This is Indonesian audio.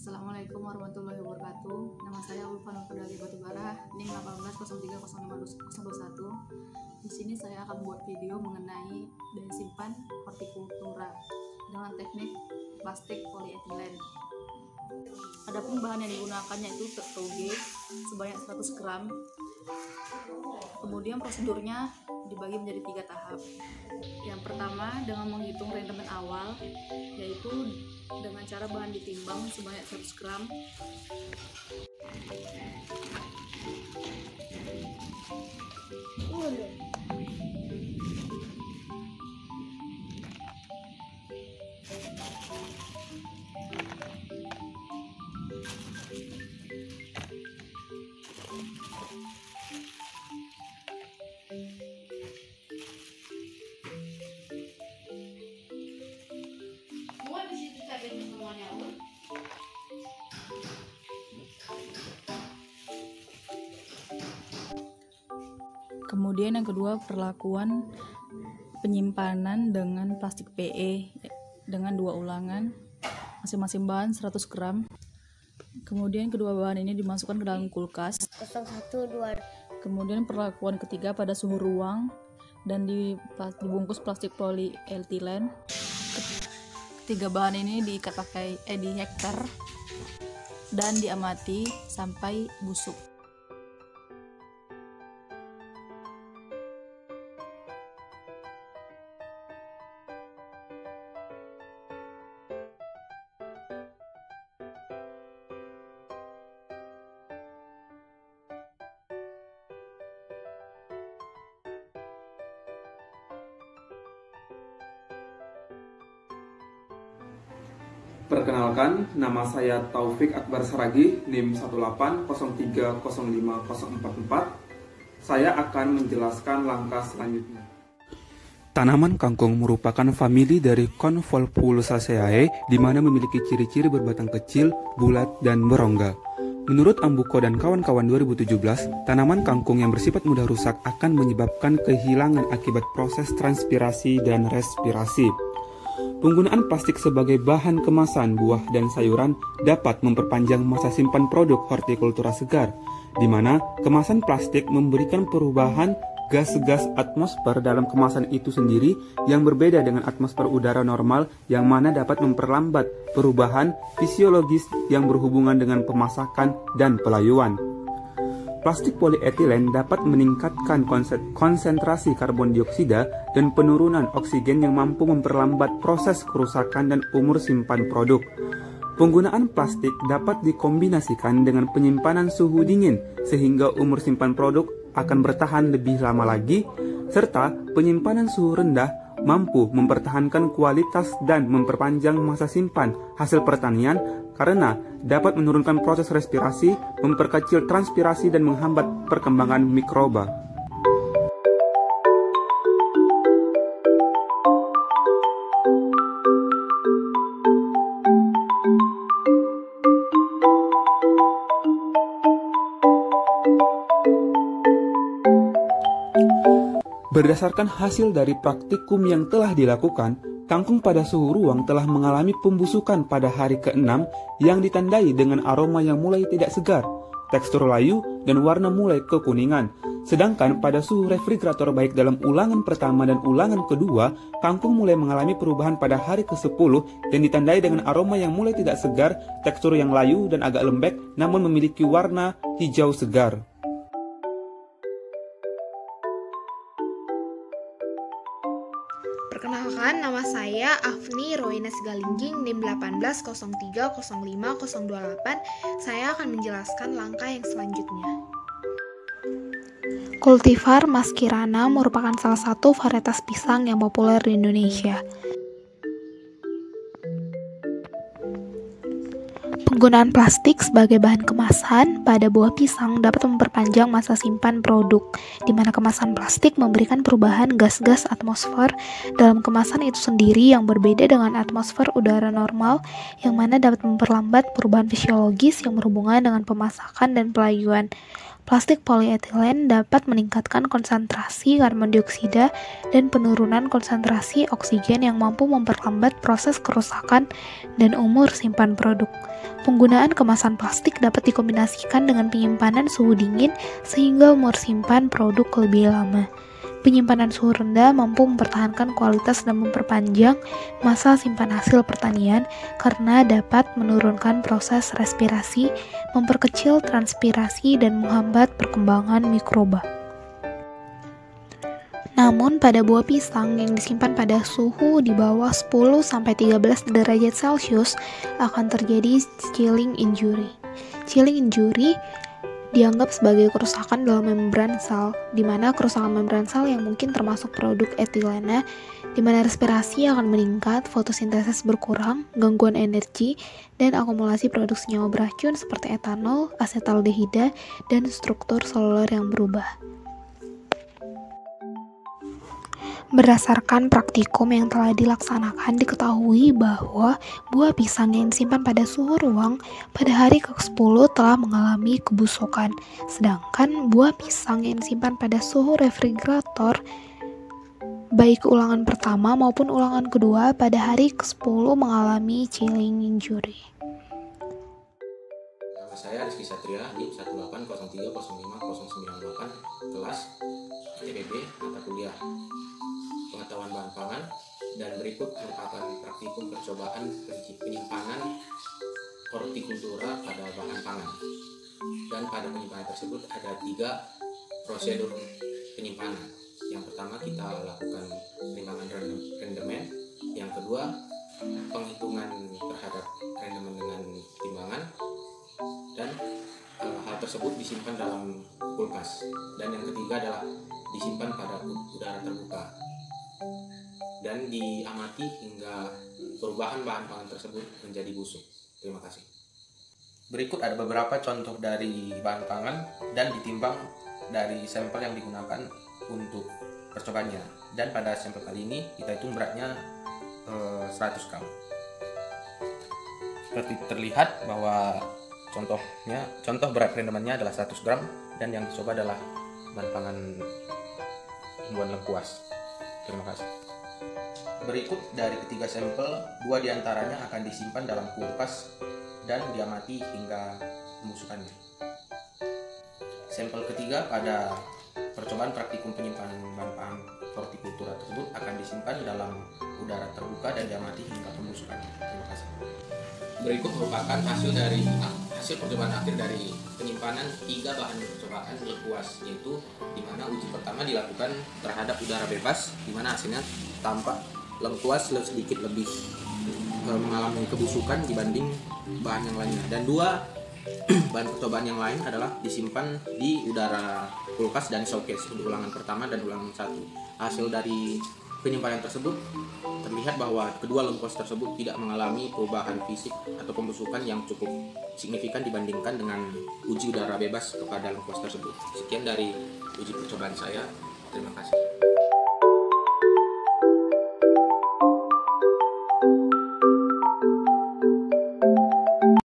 Assalamualaikum warahmatullahi wabarakatuh. Nama saya Ulfa Nurfadali Batubara, NIM 18030521. Di sini saya akan membuat video mengenai daya simpan hortikultura dengan teknik plastik polyethylene. Adapun bahan yang digunakannya itu toge sebanyak 100 gram. Kemudian prosedurnya dibagi menjadi 3 tahap. Yang pertama dengan menghitung rendemen awal, yaitu dengan cara bahan ditimbang sebanyak 100 gram. Kemudian yang kedua, perlakuan penyimpanan dengan plastik PE dengan 2 ulangan, masing-masing bahan 100 gram. Kemudian kedua bahan ini dimasukkan ke dalam kulkas. 01, 2. Kemudian perlakuan ketiga pada suhu ruang dan dibungkus plastik polyethylene. Ketiga bahan ini diikat pakai dihektar dan diamati sampai busuk. Perkenalkan, nama saya Taufik Akbar Saragi, NIM 18030504. Saya akan menjelaskan langkah selanjutnya. Tanaman kangkung merupakan famili dari Convolvulusaceae, di mana memiliki ciri-ciri berbatang kecil, bulat, dan berongga. Menurut Ambuko dan kawan-kawan 2017, tanaman kangkung yang bersifat mudah rusak akan menyebabkan kehilangan akibat proses transpirasi dan respirasi. Penggunaan plastik sebagai bahan kemasan buah dan sayuran dapat memperpanjang masa simpan produk hortikultura segar, di mana kemasan plastik memberikan perubahan gas-gas atmosfer dalam kemasan itu sendiri yang berbeda dengan atmosfer udara normal, yang mana dapat memperlambat perubahan fisiologis yang berhubungan dengan pemasakan dan pelayuan. Plastik polyethylene dapat meningkatkan konsentrasi karbon dioksida dan penurunan oksigen yang mampu memperlambat proses kerusakan dan umur simpan produk. Penggunaan plastik dapat dikombinasikan dengan penyimpanan suhu dingin sehingga umur simpan produk akan bertahan lebih lama lagi, serta penyimpanan suhu rendah mampu mempertahankan kualitas dan memperpanjang masa simpan hasil pertanian karena dapat menurunkan proses respirasi, memperkecil transpirasi, dan menghambat perkembangan mikroba. Berdasarkan hasil dari praktikum yang telah dilakukan, kangkung pada suhu ruang telah mengalami pembusukan pada hari ke-6 yang ditandai dengan aroma yang mulai tidak segar, tekstur layu, dan warna mulai kekuningan. Sedangkan pada suhu refrigerator baik dalam ulangan pertama dan ulangan kedua, kangkung mulai mengalami perubahan pada hari ke-10 dan ditandai dengan aroma yang mulai tidak segar, tekstur yang layu dan agak lembek namun memiliki warna hijau segar. Perkenalkan, nama saya Afni Roina Sigalingging, NIM 18030508. Saya akan menjelaskan langkah yang selanjutnya. Kultivar Maskirana merupakan salah satu varietas pisang yang populer di Indonesia. Penggunaan plastik sebagai bahan kemasan pada buah pisang dapat memperpanjang masa simpan produk, di mana kemasan plastik memberikan perubahan gas-gas atmosfer dalam kemasan itu sendiri yang berbeda dengan atmosfer udara normal, yang mana dapat memperlambat perubahan fisiologis yang berhubungan dengan pemasakan dan pelayuan. Plastik polietilen dapat meningkatkan konsentrasi karbon dioksida dan penurunan konsentrasi oksigen yang mampu memperlambat proses kerusakan dan umur simpan produk. Penggunaan kemasan plastik dapat dikombinasikan dengan penyimpanan suhu dingin sehingga umur simpan produk lebih lama. Penyimpanan suhu rendah mampu mempertahankan kualitas dan memperpanjang masa simpan hasil pertanian karena dapat menurunkan proses respirasi, memperkecil transpirasi, dan menghambat perkembangan mikroba. Namun, pada buah pisang yang disimpan pada suhu di bawah 10-13 derajat Celcius akan terjadi chilling injury. Chilling injury dianggap sebagai kerusakan dalam membran sel, di mana kerusakan membran sel yang mungkin termasuk produk etilena, di mana respirasi akan meningkat, fotosintesis berkurang, gangguan energi, dan akumulasi produk senyawa beracun seperti etanol, asetaldehida, dan struktur seluler yang berubah. Berdasarkan praktikum yang telah dilaksanakan, diketahui bahwa buah pisang yang disimpan pada suhu ruang pada hari ke-10 telah mengalami kebusukan, sedangkan buah pisang yang disimpan pada suhu refrigerator baik ulangan pertama maupun ulangan kedua pada hari ke-10 mengalami chilling injury. Nama saya Rizky Satria, NIM 180305098, kelas ITPB, mata kuliah Pengetahuan Bahan Pangan, dan berikut merupakan praktikum percobaan penyimpanan hortikultura pada bahan pangan. Dan pada penyimpanan tersebut ada 3 prosedur penyimpanan. Yang pertama kita lakukan penimbangan rendemen, yang kedua penghitungan terhadap rendemen dengan timbangan, dan hal tersebut disimpan dalam kulkas. Dan yang ketiga adalah disimpan pada udara terbuka dan diamati hingga perubahan bahan pangan tersebut menjadi busuk. Terima kasih. Berikut ada beberapa contoh dari bahan pangan dan ditimbang dari sampel yang digunakan untuk percobaannya. Dan pada sampel kali ini kita hitung beratnya 100 gram. Seperti terlihat bahwa contoh berat rendemennya adalah 100 gram dan yang dicoba adalah bahan pangan tumbuhan lengkuas. Terima kasih. Berikut dari ketiga sampel, 2 diantaranya akan disimpan dalam kulkas dan diamati hingga pembusukannya. Sampel ketiga pada percobaan praktikum penyimpanan bahan pangan hortikultura tersebut akan disimpan dalam udara terbuka dan diamati hingga pembusukannya. Terima kasih. Berikut merupakan hasil percobaan akhir dari penyimpanan 3 bahan percobaan lengkuas, yaitu di mana uji pertama dilakukan terhadap udara bebas, di mana hasilnya tampak lengkuas sedikit lebih mengalami kebusukan dibanding bahan yang lainnya. Dan 2 bahan percobaan yang lain adalah disimpan di udara kulkas dan showcase untuk ulangan pertama dan ulangan 1. Hasil dari penyimpanan tersebut terlihat bahwa kedua lengkuas tersebut tidak mengalami perubahan fisik atau pembusukan yang cukup signifikan dibandingkan dengan uji udara bebas kepada lengkuas tersebut. Sekian dari uji percobaan saya. Terima kasih.